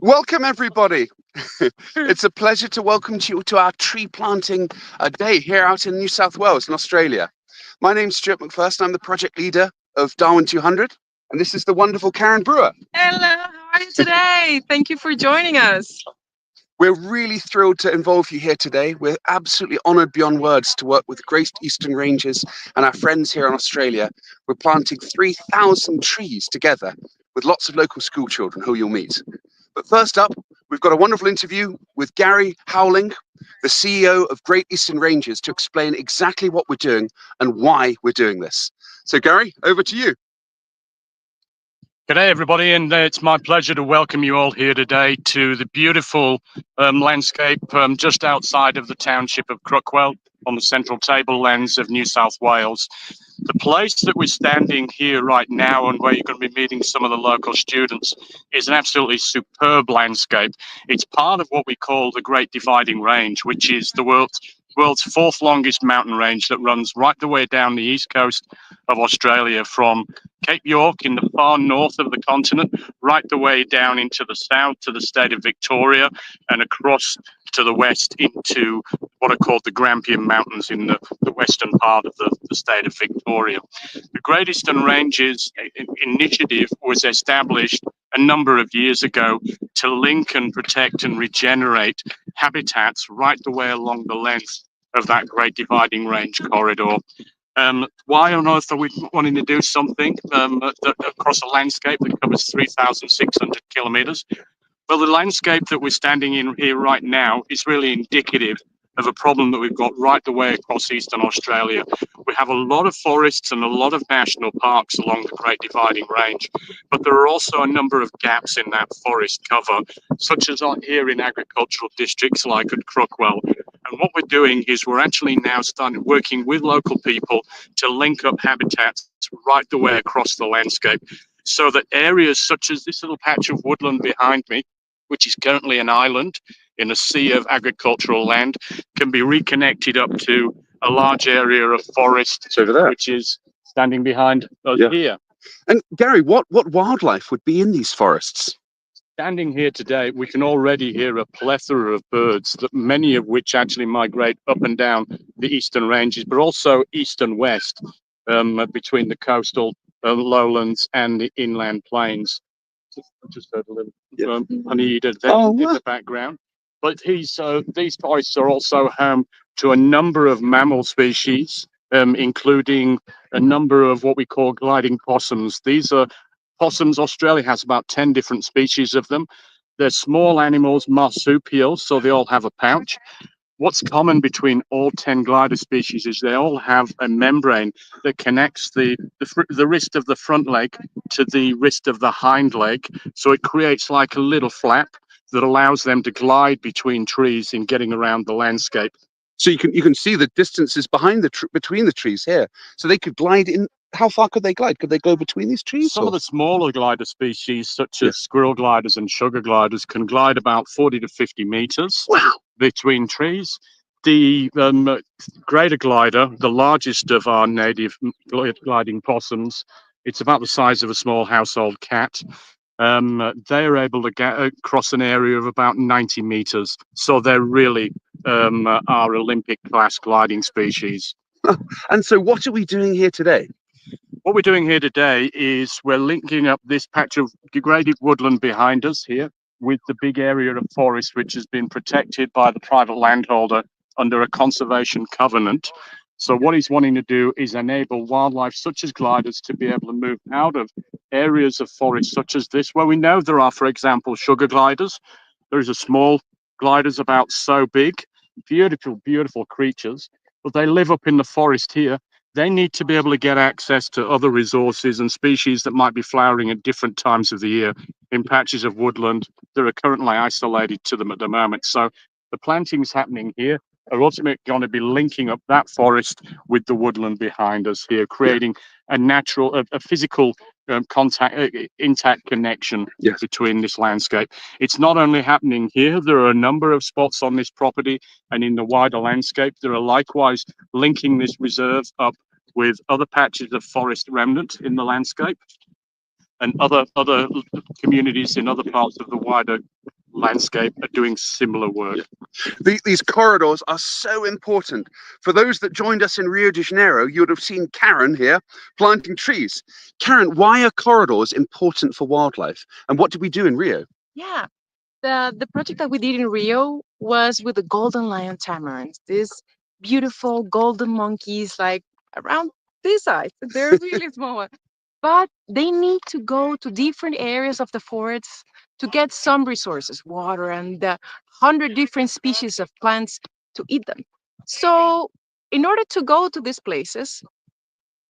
Welcome, everybody. It's a pleasure to welcome you to our tree planting day here out in New South Wales in Australia. My name's Stuart McPherson. I'm the project leader of Darwin 200, and this is the wonderful Karen Brewer. Hello, how are you today? Thank you for joining us. We're really thrilled to involve you here today. We're absolutely honoured beyond words to work with Great Eastern Ranges and our friends here in Australia. We're planting 3,000 trees together with lots of local school children who you'll meet. But first up, we've got a wonderful interview with Gary Howling, the CEO of Great Eastern Ranges, to explain exactly what we're doing and why we're doing this. So Gary, over to you. G'day everybody, and it's my pleasure to welcome you all here today to the beautiful landscape just outside of the township of Crookwell on the central tablelands of New South Wales. The place that we're standing here right now and where you're going to be meeting some of the local students is an absolutely superb landscape. It's part of what we call the Great Dividing Range, which is the world's fourth longest mountain range that runs right the way down the east coast of Australia from Cape York in the far north of the continent, right the way down into the south to the state of Victoria and across to the west into what are called the Grampian Mountains in the western part of the state of Victoria. The Great Eastern Ranges initiative was established a number of years ago to link and protect and regenerate habitats right the way along the length of that Great Dividing Range corridor. Why on earth are we wanting to do something across a landscape that covers 3,600 kilometres? Well, the landscape that we're standing in here right now is really indicative of a problem that we've got right the way across Eastern Australia. We have a lot of forests and a lot of national parks along the Great Dividing Range, but there are also a number of gaps in that forest cover, such as here in agricultural districts like at Crookwell. And what we're doing is we're actually now starting working with local people to link up habitats right the way across the landscape, so that areas such as this little patch of woodland behind me, which is currently an island in a sea of agricultural land, can be reconnected up to a large area of forest, over there, which is standing behind us here. And Gary, what wildlife would be in these forests? Standing here today, we can already hear a plethora of birds, that many of which actually migrate up and down the eastern ranges, but also east and west, between the coastal lowlands and the inland plains. Just heard a little honeyeater in the background. But these forests are also home to a number of mammal species, including a number of what we call gliding possums. These are possums. Australia has about 10 different species of them. They're small animals, marsupials, so they all have a pouch. What's common between all 10 glider species is they all have a membrane that connects the wrist of the front leg to the wrist of the hind leg. So it creates like a little flap that allows them to glide between trees in getting around the landscape. So you can see the distances behind between the trees here. So they could glide in. How far could they glide? Could they go between these trees? Some of the smaller glider species, such as squirrel gliders and sugar gliders, can glide about 40 to 50 meters between trees. The greater glider, the largest of our native gliding possums, it's about the size of a small household cat. They're able to get across an area of about 90 meters. So they're really our Olympic class gliding species. And so what are we doing here today? What we're doing here today is we're linking up this patch of degraded woodland behind us here with the big area of forest which has been protected by the private landholder under a conservation covenant. So what he's wanting to do is enable wildlife such as gliders to be able to move out of areas of forest such as this, where we know there are, for example, sugar gliders. There's a small gliders about so big, beautiful, beautiful creatures, but they live up in the forest here. They need to be able to get access to other resources and species that might be flowering at different times of the year in patches of woodland that are currently isolated to them at the moment. So the plantings happening here are ultimately going to be linking up that forest with the woodland behind us here, creating a natural, a physical intact connection between this landscape. It's not only happening here, there are a number of spots on this property and in the wider landscape. There are likewise linking this reserve up with other patches of forest remnant in the landscape and other communities in other parts of the wider landscape are doing similar work. These corridors are so important. For those that joined us in Rio de Janeiro, you would have seen Karen here planting trees. Karen, why are corridors important for wildlife? And what did we do in Rio? Yeah, the project that we did in Rio was with the golden lion tamarins. These beautiful golden monkeys, like around this size. They're really small, but they need to go to different areas of the forests to get some resources, water, and 100 different species of plants to eat them. So, in order to go to these places,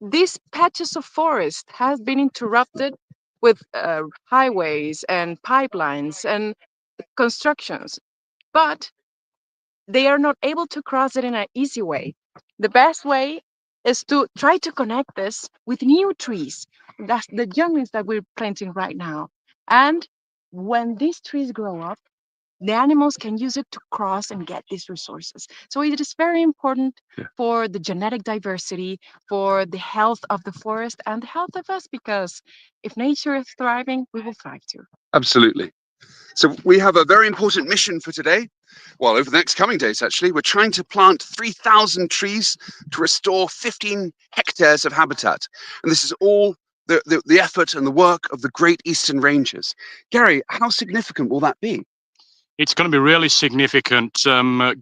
these patches of forest has been interrupted with highways and pipelines and constructions, but they are not able to cross it in an easy way. The best way is to try to connect this with new trees. That's the younglings that we're planting right now. And when these trees grow up, the animals can use it to cross and get these resources. So it is very important for the genetic diversity, for the health of the forest and the health of us, because if nature is thriving, we will thrive too. Absolutely. So we have a very important mission for today. Well, over the next coming days, actually, we're trying to plant 3,000 trees to restore 15 hectares of habitat. And this is all the effort and the work of the Great Eastern Ranges. Gary, how significant will that be? It's going to be really significant.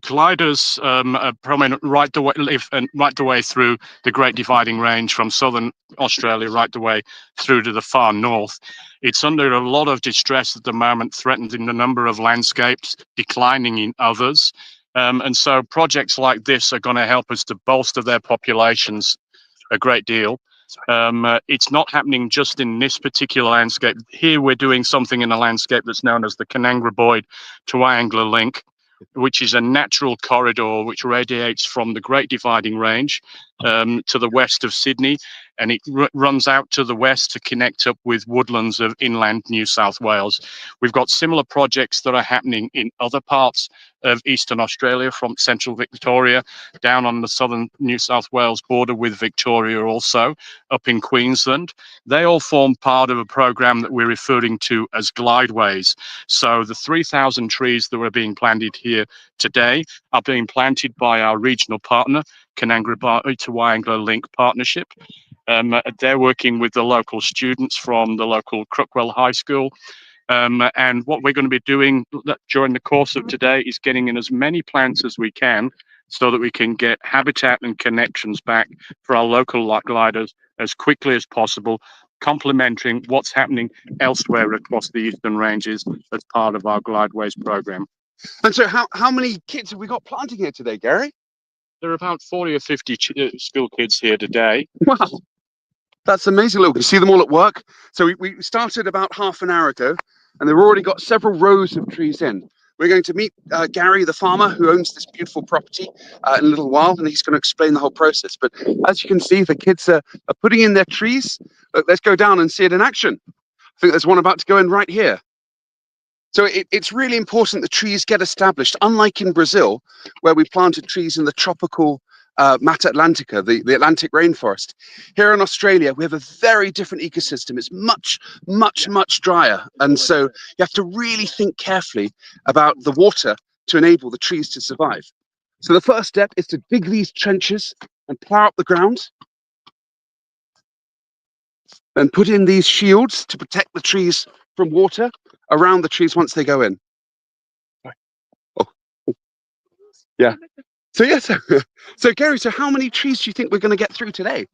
Gliders are prominent right the way through the Great Dividing Range from southern Australia right the way through to the far north. It's under a lot of distress at the moment, threatened in a number of landscapes, declining in others. And so projects like this are going to help us to bolster their populations a great deal. It's not happening just in this particular landscape. Here we're doing something in a landscape that's known as the Canangra Triangular Link, which is a natural corridor which radiates from the Great Dividing Range to the west of Sydney, and it runs out to the west to connect up with woodlands of inland New South Wales. We've got similar projects that are happening in other parts of Eastern Australia, from central Victoria down on the southern New South Wales border with Victoria, also up in Queensland. They all form part of a program that we're referring to as glideways. So the 3,000 trees that are being planted here today are being planted by our regional partner, Canangra Triangular Link Partnership. They're working with the local students from the local Crookwell High School. And what we're going to be doing during the course of today is getting in as many plants as we can so that we can get habitat and connections back for our local gliders as quickly as possible, complementing what's happening elsewhere across the Eastern Ranges as part of our Glideways program. And so how many kids have we got planting here today, Gary? There are about 40 or 50 school kids here today. Wow. That's amazing. Look, you see them all at work. So we started about half an hour ago, and they've already got several rows of trees in. We're going to meet Gary, the farmer who owns this beautiful property, in a little while, and he's going to explain the whole process. But as you can see, the kids are putting in their trees. Look, let's go down and see it in action. I think there's one about to go in right here. So it's really important the trees get established, unlike in Brazil, where we planted trees in the tropical Mata Atlantica, the Atlantic rainforest. Here in Australia, we have a very different ecosystem. It's much drier. And so you have to really think carefully about the water to enable the trees to survive. So the first step is to dig these trenches and plough up the ground. And put in these shields to protect the trees from water around the trees once they go in. Oh. Yeah. So yes, so Gary, so how many trees do you think we're going to get through today?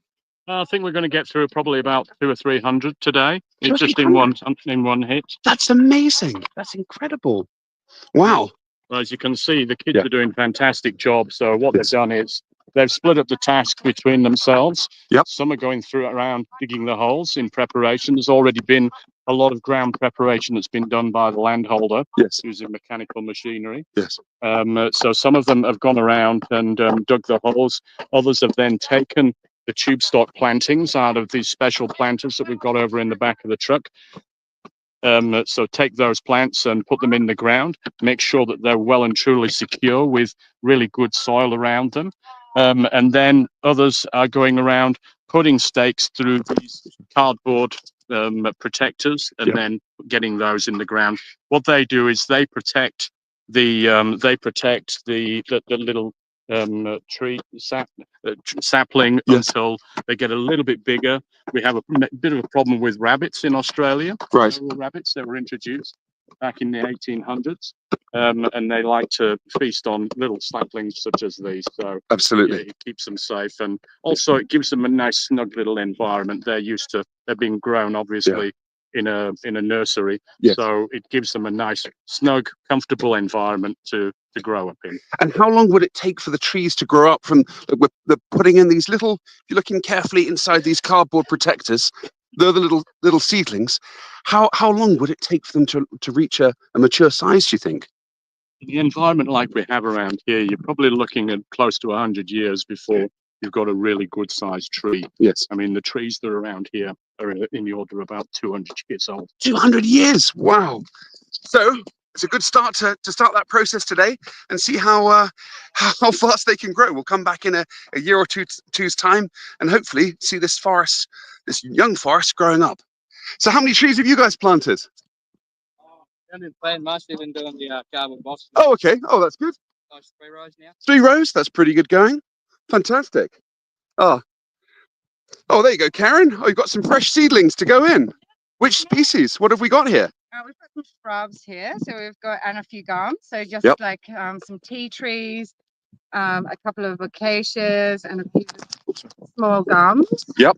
I think we're going to get through probably about 200 or 300 today. It's just in one hit. That's amazing. That's incredible. Wow. Well, as you can see, the kids are doing a fantastic job. So what they've done is they've split up the task between themselves. Yep. Some are going through around digging the holes in preparation. There's already been a lot of ground preparation that's been done by the landholder using mechanical machinery. Yes. So some of them have gone around and dug the holes. Others have then taken the tube stock plantings out of these special planters that we've got over in the back of the truck. So take those plants and put them in the ground, make sure that they're well and truly secure with really good soil around them. And then others are going around putting stakes through these cardboard protectors and then getting those in the ground. What they do is they protect the little tree sapling until they get a little bit bigger. We have a bit of a problem with rabbits in Australia. Right. Rural rabbits that were introduced back in the 1800s, and they like to feast on little saplings such as these. So Absolutely. it keeps them safe, and also it gives them a nice snug little environment. They're being grown obviously in a nursery, so it gives them a nice snug comfortable environment to grow up in. And how long would it take for the trees to grow up from the putting in these little, if you're looking carefully inside these cardboard protectors, they're the little seedlings. How long would it take for them to reach a mature size, do you think? In the environment like we have around here, you're probably looking at close to 100 years before you've got a really good sized tree. Yes. I mean, the trees that are around here are in the order of about 200 years old. 200 years, wow. So it's a good start to start that process today and see how fast they can grow. We'll come back in a year or two's time and hopefully see this forest, this young forest growing up. So how many trees have you guys planted? I've been planting mostly been doing the cardboard boxes. Oh, okay. Oh, that's good. 3 rows now. 3 rows, that's pretty good going. Fantastic. Oh, there you go, Karen. Oh, you've got some fresh seedlings to go in. Which species? What have we got here? We've got some shrubs here, so we've got and a few gums. So just like some tea trees, a couple of acacias, and a few small gums. Yep.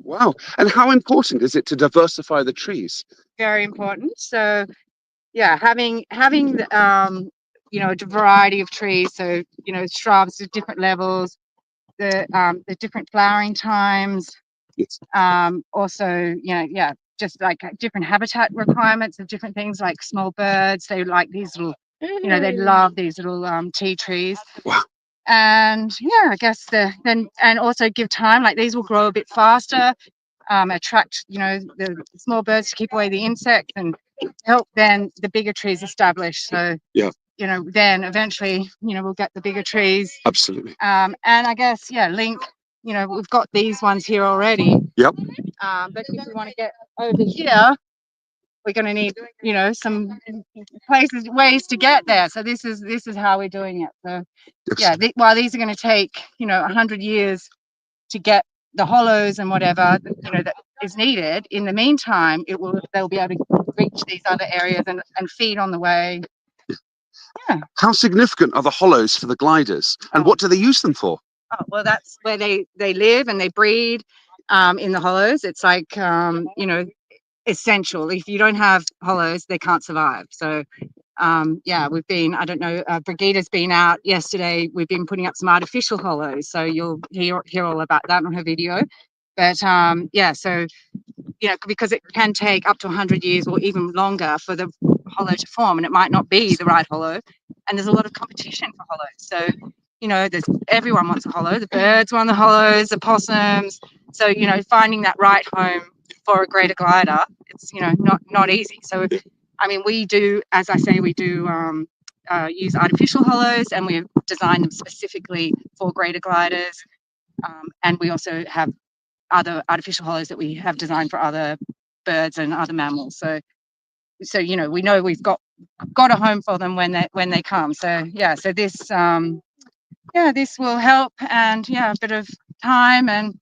Wow. And how important is it to diversify the trees? Very important. So, yeah, having a variety of trees. So shrubs at different levels, the different flowering times. Yes. Also, just like different habitat requirements of different things, like small birds. They like these little, they love these little tea trees. Wow. And I guess and also give time. Like these will grow a bit faster, attract the small birds to keep away the insects and help then the bigger trees establish. So then eventually we'll get the bigger trees. Absolutely. And I guess link. We've got these ones here already. Yep. But if we want to get over here, we're going to need some ways to get there. So this is how we're doing it. So while these are going to take 100 years to get the hollows and whatever that is needed, in the meantime they'll be able to reach these other areas and feed on the way. How significant are the hollows for the gliders, and what do they use them for? Oh, well, that's where they live and they breed in the hollows. It's like essential. If you don't have hollows, they can't survive. So we've been, I don't know, Brigida's been out yesterday. We've been putting up some artificial hollows, so you'll hear all about that on her video. But so because it can take up to 100 years or even longer for the hollow to form, and it might not be the right hollow, and there's a lot of competition for hollows. So everyone wants a hollow. The birds want the hollows, the possums. So finding that right home for a greater glider, it's not easy. So I mean, we do, as I say, we do use artificial hollows, and we've designed them specifically for greater gliders. And we also have other artificial hollows that we have designed for other birds and other mammals. So we know we've got a home for them when they come. So so this this will help, and a bit of time and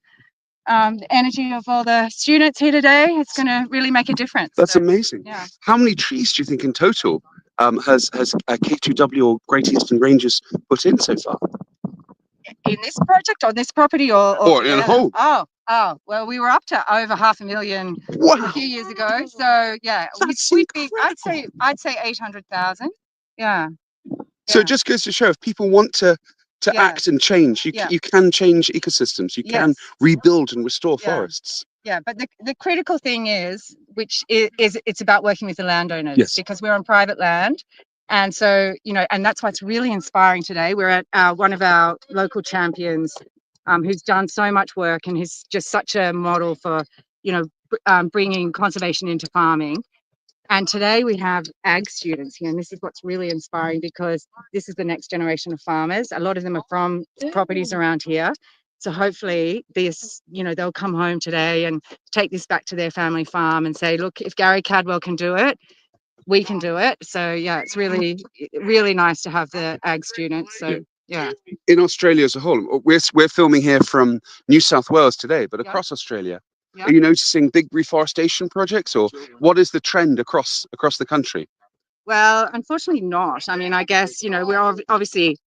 the energy of all the students here today. It's going to really make a difference. That's amazing. Yeah. How many trees do you think in total has K2W or Great Eastern Ranges put in so far? In this project, on this property, or in a whole? Oh, well, we were up to over 500,000 a few years ago. So we'd be, I'd say 800,000. Yeah. So it just goes to show, if people want to act and change, you can change ecosystems. You can rebuild and restore forests. Yeah, but the critical thing is it's about working with the landowners, because we're on private land. And so, and that's why it's really inspiring today. We're at one of our local champions who's done so much work, and he's just such a model for, bringing conservation into farming. And today we have ag students here, and this is what's really inspiring, because this is the next generation of farmers. A lot of them are from properties around here. So hopefully this, they'll come home today and take this back to their family farm and say, look, if Gary Cadwell can do it, we can do it. So yeah, it's really, really nice to have the ag students. So yeah. In Australia as a whole, we're filming here from New South Wales today, but across Australia, are you noticing big reforestation projects, or what is the trend across the country? Well, unfortunately not. I mean, I guess, we're obviously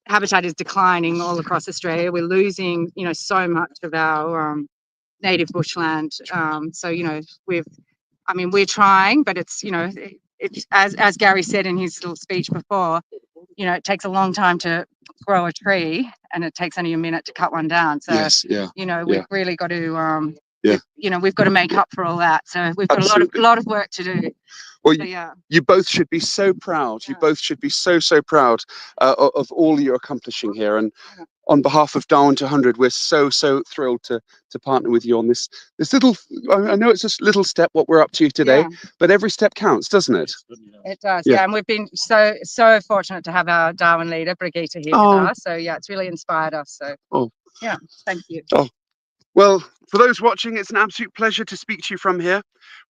habitat is declining all across Australia. We're losing, so much of our native bushland. So, we're trying, but it's, it's as Gary said in his little speech before, it takes a long time to grow a tree and it takes only a minute to cut one down. So, Yes, yeah. We've really got to, Yeah. we've got to make up for all that. So we've got Absolutely. a lot of work to do. Well, So, yeah. You both should be so proud. You both should be so proud of all you're accomplishing here. And on behalf of Darwin to 100, we're so thrilled to partner with you on this little. I know it's a little step what we're up to today, but every step counts, doesn't it? It does, yeah. And we've been so fortunate to have our Darwin leader, Brigitte, here with us. So yeah, it's really inspired us. So yeah, thank you. Well, for those watching, it's an absolute pleasure to speak to you from here.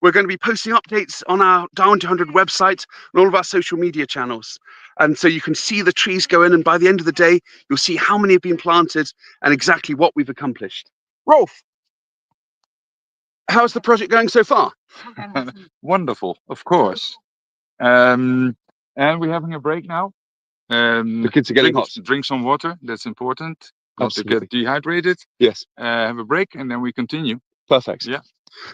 We're going to be posting updates on our Darwin to 100 website and all of our social media channels. And so you can see the trees go in, and by the end of the day, you'll see how many have been planted and exactly what we've accomplished. Rolf, how's the project going so far? Wonderful, of course. And we're having a break now. The kids are getting hot. Drink some water, that's important. Not to Absolutely. get dehydrated. Yes. Have a break and then we continue. Perfect. Yeah.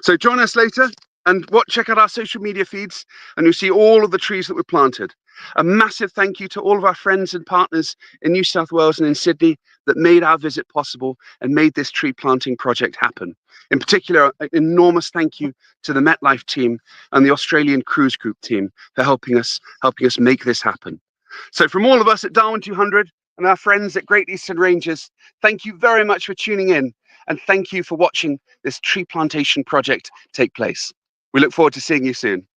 So join us later and check out our social media feeds, and you'll see all of the trees that we've planted. A massive thank you to all of our friends and partners in New South Wales and in Sydney that made our visit possible and made this tree planting project happen. In particular, an enormous thank you to the MetLife team and the Australian Cruise Group team for helping us make this happen. So from all of us at Darwin 200 and our friends at Great Eastern Ranges, thank you very much for tuning in, and thank you for watching this tree plantation project take place. We look forward to seeing you soon.